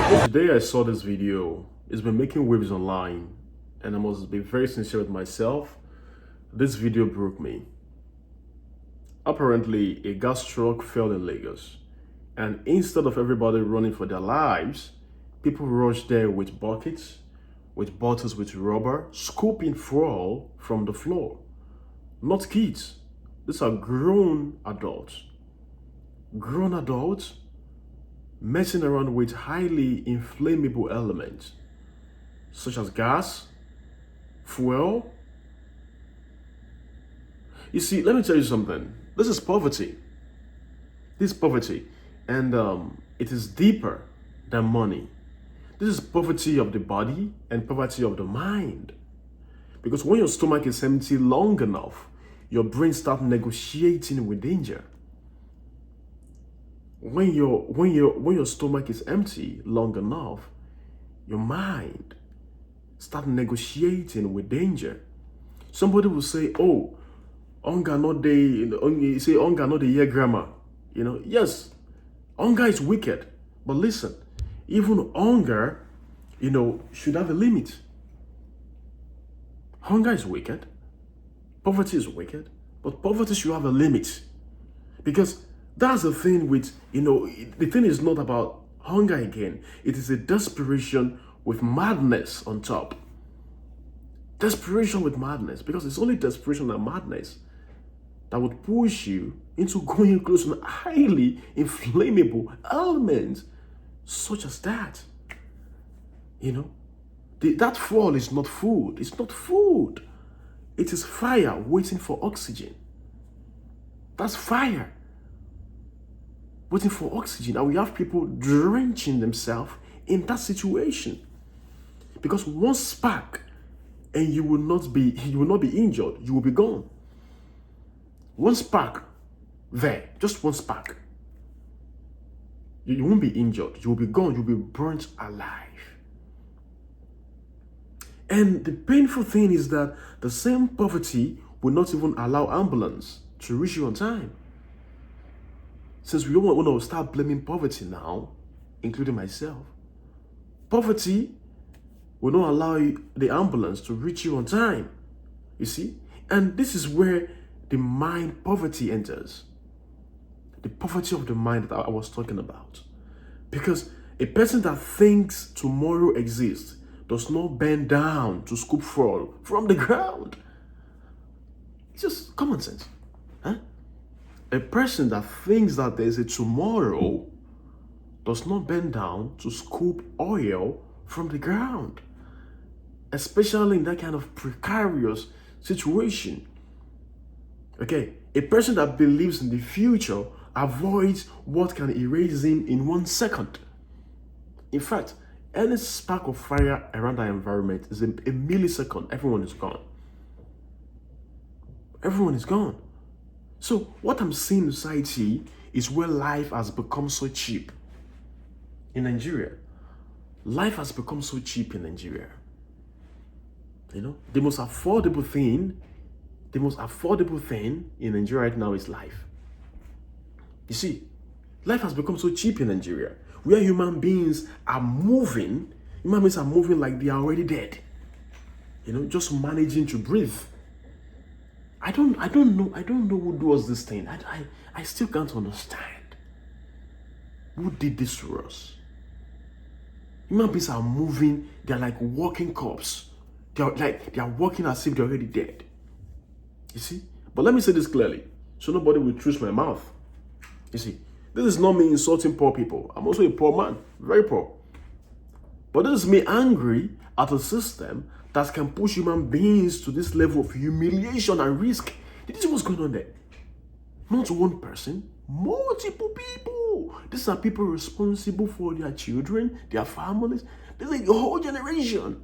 Today I saw this video. It's been making waves online, and I must be very sincere with myself. This video broke me. Apparently, a gas truck fell in Lagos, and instead of everybody running for their lives, people rushed there with buckets, with bottles with rubber, scooping fuel from the floor. Not kids. These are grown adults. Grown adults messing around with highly inflammable elements such as gas, fuel. You see, let me tell you something. This is poverty. This is poverty, and it is deeper than money. This is poverty of the body and poverty of the mind. Because when your stomach is empty long enough, your brain starts negotiating with danger. When your stomach is empty long enough, your mind start negotiating with danger. Somebody will say, "Oh, hunger not the," you say hunger not the year grammar. Yes, hunger is wicked, but listen, even hunger, should have a limit. Hunger is wicked, poverty is wicked, but poverty should have a limit, because that's the thing with, the thing is not about hunger again. It is a desperation with madness on top. Desperation with madness, because it's only desperation and madness that would push you into going close to highly inflammable elements such as that. That fuel is not food. It's not food. It is fire waiting for oxygen. That's fire waiting for oxygen, and we have people drenching themselves in that situation. Because one spark, and you will not be injured, you will be gone. One spark there, just one spark. You won't be injured, you will be gone, you'll be burnt alive. And the painful thing is that the same poverty will not even allow ambulance to reach you on time. Since we don't want to start blaming poverty now, including myself, poverty will not allow the ambulance to reach you on time. You see? And this is where the mind poverty enters. The poverty of the mind that I was talking about. Because a person that thinks tomorrow exists does not bend down to scoop fuel from the ground. It's just common sense. A person that thinks that there is a tomorrow does not bend down to scoop oil from the ground, especially in that kind of precarious situation. Okay, a person that believes in the future avoids what can erase him in 1 second. In fact, any spark of fire around our environment is a millisecond. Everyone is gone. Everyone is gone. So what I'm seeing in society is where life has become so cheap. In Nigeria, life has become so cheap in Nigeria. The most affordable thing in Nigeria right now is life. You see, life has become so cheap in Nigeria, where human beings are moving like they are already dead. Just managing to breathe. I don't know who does this thing. I still can't understand. Who did this to us? Human beings are moving, they're like walking corpse. They are walking as if they're already dead. You see? But let me say this clearly, so nobody will twist my mouth. You see, this is not me insulting poor people. I'm also a poor man, very poor. But this is me angry at a system that can push human beings to this level of humiliation and risk. Did you see what's going on there? Not one person, multiple people. These are people responsible for their children, their families. This is a whole generation.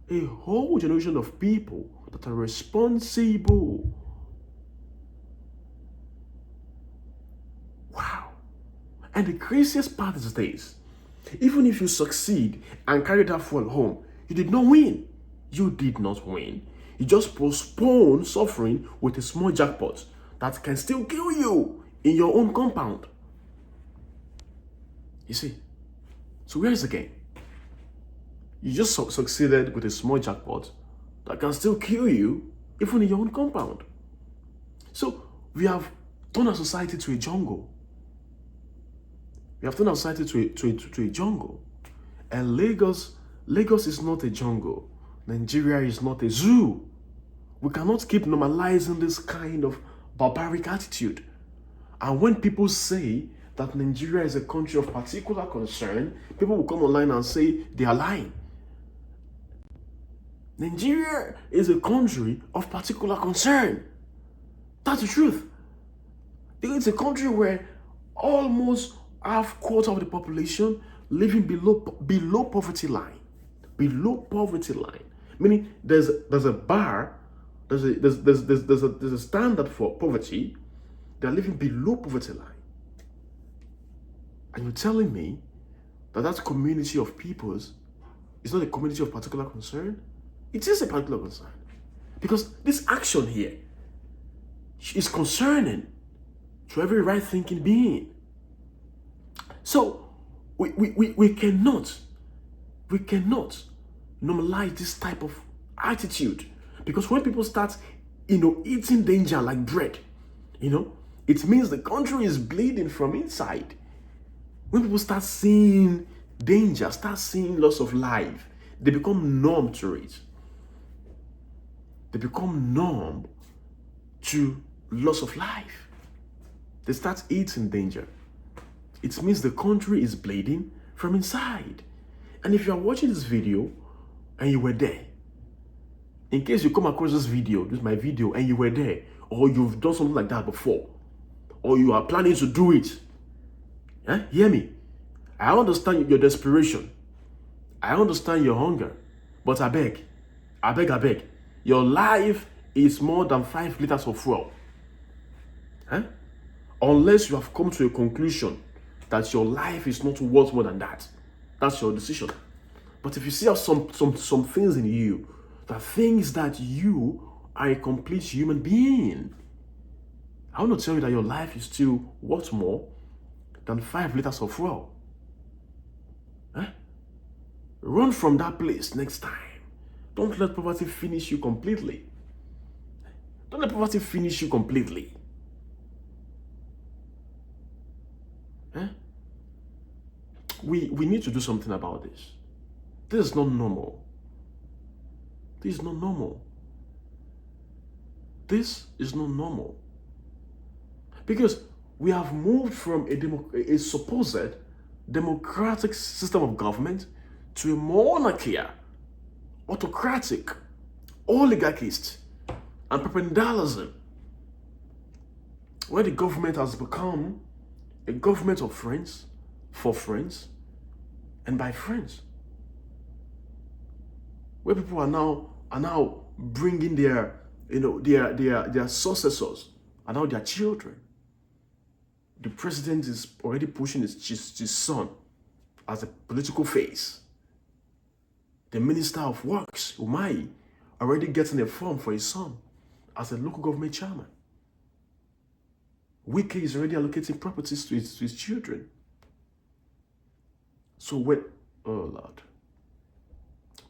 A whole generation of people that are responsible. Wow. And the craziest part is this. Even if you succeed and carry that fuel home, you did not win. You did not win. You just postpone suffering with a small jackpot that can still kill you in your own compound. You see? So where is the game? You just succeeded with a small jackpot that can still kill you even in your own compound. So we have turned our society to a jungle. We have turned our society to a jungle. And Lagos is not a jungle. Nigeria is not a zoo. We cannot keep normalizing this kind of barbaric attitude. And when people say that Nigeria is a country of particular concern, people will come online and say they are lying. Nigeria is a country of particular concern. That's the truth. It's a country where almost half-quarter of the population living below poverty line. Below poverty line. Meaning there's a bar, there's a standard for poverty. They're living below poverty line. And you're telling me that community of peoples is not a community of particular concern? It is a particular concern. Because this action here is concerning to every right-thinking being. So we cannot normalize this type of attitude. Because when people start, eating danger like bread, it means the country is bleeding from inside. When people start seeing danger, start seeing loss of life, they become numb to it. They become numb to loss of life. They start eating danger. It means the country is bleeding from inside. And if you are watching this video and you were there, in case you come across this is my video, and you were there, or you've done something like that before, or you are planning to do it, hear me. I understand your desperation. I understand your hunger. But I beg, your life is more than 5 liters of fuel. Unless you have come to a conclusion that your life is not worth more than that. That's your decision. But if you see some things in you, that you are a complete human being, I want to tell you that your life is still worth more than 5 liters of fuel. Run from that place next time. Don't let poverty finish you completely. Don't let poverty finish you completely. We need to do something about this. This is not normal. This is not normal. This is not normal. Because we have moved from a supposed democratic system of government to a monarchy, autocratic, oligarchist, and propagandalism, where the government has become a government of friends, for friends, and by friends. Where people are now bringing their successors, and now their children. The president is already pushing his son as a political face. The Minister of Works, Umahi, already getting a form for his son as a local government chairman. Wike is already allocating properties to his children. So oh Lord,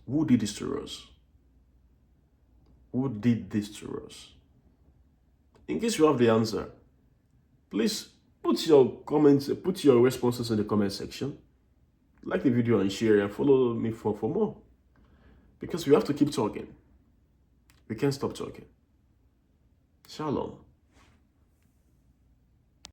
who did this to us? Who did this to us? In case you have the answer, please put your comments, put your responses in the comment section. Like the video and share, and follow me for more. Because we have to keep talking. We can't stop talking. Shalom.